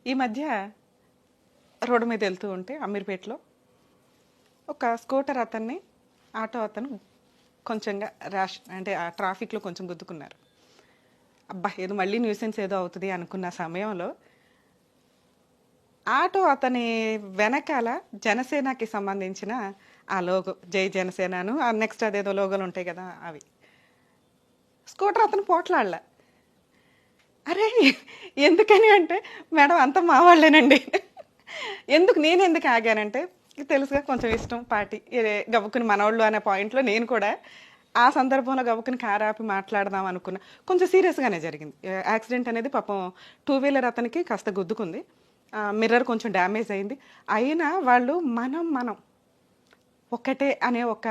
ఈ మధ్య రోడ్డు మీద వెళ్తూ ఉంటే అమీర్పేటలో ఒక స్కూటర్ అతన్ని ఆటో అతను కొంచెంగా ర్యాష్ అంటే ఆ ట్రాఫిక్లో కొంచెం గుద్దుకున్నారు. అబ్బా ఏదో మళ్ళీ న్యూసెన్స్ ఏదో అవుతుంది అనుకున్న సమయంలో ఆటో అతని వెనకాల జనసేనకి సంబంధించిన ఆ లోగో జై జనసేనను నెక్స్ట్ అదేదో లోగోలు ఉంటాయి కదా అవి స్కూటర్ అతను పోట్లాడలే. అరే ఎందుకని అంటే మేడం అంతా మా వాళ్ళేనండి. నేను ఎందుకు ఆగానంటే ఇది తెలుసుగా కొంచెం ఇష్టం పార్టీ గబుక్కుని మనోళ్ళు అనే పాయింట్లో నేను కూడా ఆ సందర్భంలో గబుక్కుని కారు ఆపి మాట్లాడదాం అనుకున్నా. కొంచెం సీరియస్గానే జరిగింది యాక్సిడెంట్ అనేది. పాపం టూ వీలర్ అతనికి కాస్త గుద్దుకుంది, మిర్రర్ కొంచెం డ్యామేజ్ అయింది. అయినా వాళ్ళు మనం ఒక్కటే అనే ఒక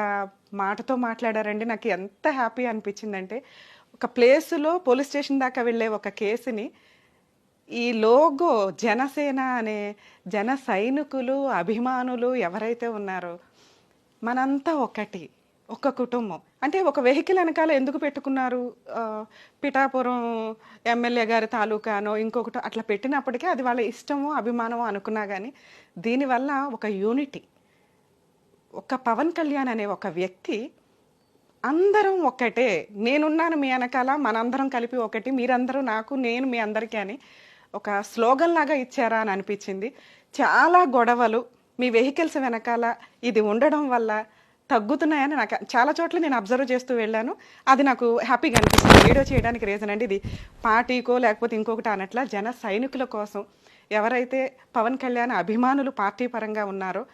మాటతో మాట్లాడారండి. నాకు ఎంత హ్యాపీ అనిపించిందంటే ఒక ప్లేసులో పోలీస్ స్టేషన్ దాకా వెళ్ళే ఒక కేసుని ఈ లోగో జనసేన అనే జన సైనికులు అభిమానులు ఎవరైతే ఉన్నారో మనంతా ఒకటి, ఒక కుటుంబం. అంటే ఒక వెహికల్ వెనకాల ఎందుకు పెట్టుకున్నారు? పిఠాపురం ఎమ్మెల్యే గారి తాలూకానో ఇంకొకటి అట్లా పెట్టినప్పటికీ అది వాళ్ళ ఇష్టమో అభిమానమో అనుకున్నా కానీ దీనివల్ల ఒక యూనిటీ, ఒక పవన్ కళ్యాణ్ అనే ఒక వ్యక్తి అందరం ఒక్కటే, నేనున్నాను మీ వెనకాల, మనందరం కలిపి ఒకటి, మీరందరూ నాకు, నేను మీ అందరికీ అని ఒక స్లోగన్ లాగా ఇచ్చారా అని అనిపించింది. చాలా గొడవలు మీ వెహికల్స్ వెనకాల ఇది ఉండడం వల్ల తగ్గుతున్నాయని నాకు చాలా చోట్ల నేను అబ్జర్వ్ చేస్తూ వెళ్ళాను. అది నాకు హ్యాపీగా అనిపిస్తుంది. వీడియో చేయడానికి రీజన్ అండి ఇది పార్టీకో లేకపోతే ఇంకొకటి అనట్లా, జన సైనికుల కోసం ఎవరైతే పవన్ కళ్యాణ్ అభిమానులు పార్టీ పరంగా ఉన్నారో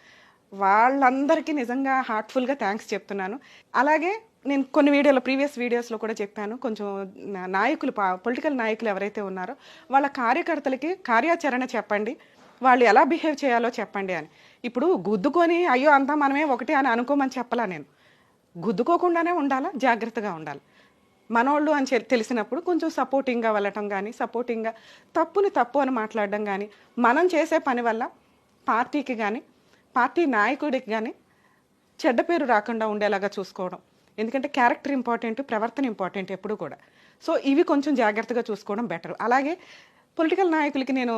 వాళ్ళందరికీ నిజంగా హార్ట్ఫుల్గా థ్యాంక్స్ చెప్తున్నాను. అలాగే నేను కొన్ని ప్రీవియస్ వీడియోస్లో కూడా చెప్పాను, కొంచెం నాయకులు పొలిటికల్ నాయకులు ఎవరైతే ఉన్నారో వాళ్ళ కార్యకర్తలకి కార్యాచరణ చెప్పండి, వాళ్ళు ఎలా బిహేవ్ చేయాలో చెప్పండి అని. ఇప్పుడు గుద్దుకొని అయ్యో అంతా మనమే ఒకటి అని అనుకోమని చెప్పలా నేను. గుద్దుకోకుండానే ఉండాలా, జాగ్రత్తగా ఉండాలి. మనోళ్ళు అని తెలిసినప్పుడు కొంచెం సపోర్టింగ్గా వెళ్ళటం కానీ, సపోర్టింగ్గా తప్పుని తప్పు అని మాట్లాడడం కానీ, మనం చేసే పని వల్ల పార్టీకి కానీ పార్టీ నాయకుడికి కానీ చెడ్డ పేరు రాకుండా ఉండేలాగా చూసుకోవడం. ఎందుకంటే క్యారెక్టర్ ఇంపార్టెంట్, ప్రవర్తన ఇంపార్టెంట్ ఎప్పుడు కూడా. సో ఇవి కొంచెం జాగ్రత్తగా చూసుకోవడం బెటర్. అలాగే పొలిటికల్ నాయకులకి నేను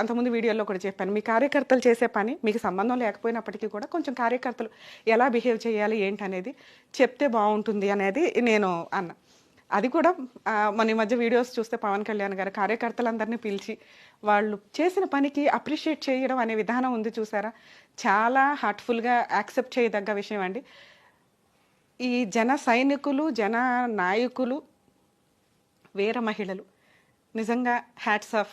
అంతకుముందు వీడియోలో కూడా చెప్పాను, మీ కార్యకర్తలు చేసే పని మీకు సంబంధం లేకపోయినప్పటికీ కూడా కొంచెం కార్యకర్తలు ఎలా బిహేవ్ చేయాలి ఏంటనేది చెప్తే బాగుంటుంది అనేది నేను అన్న. అది కూడా మన ఈ మధ్య వీడియోస్ చూస్తే పవన్ కళ్యాణ్ గారు కార్యకర్తలందరినీ పిలిచి వాళ్ళు చేసిన పనికి అప్రిషియేట్ చేయడం అనే విధానం ఉంది చూసారా, చాలా హార్ట్ఫుల్గా యాక్సెప్ట్ చేయదగ్గ విషయం అండి. ఈ జన సైనికులు, జన నాయకులు, వీర మహిళలు నిజంగా హ్యాట్స్ ఆఫ్.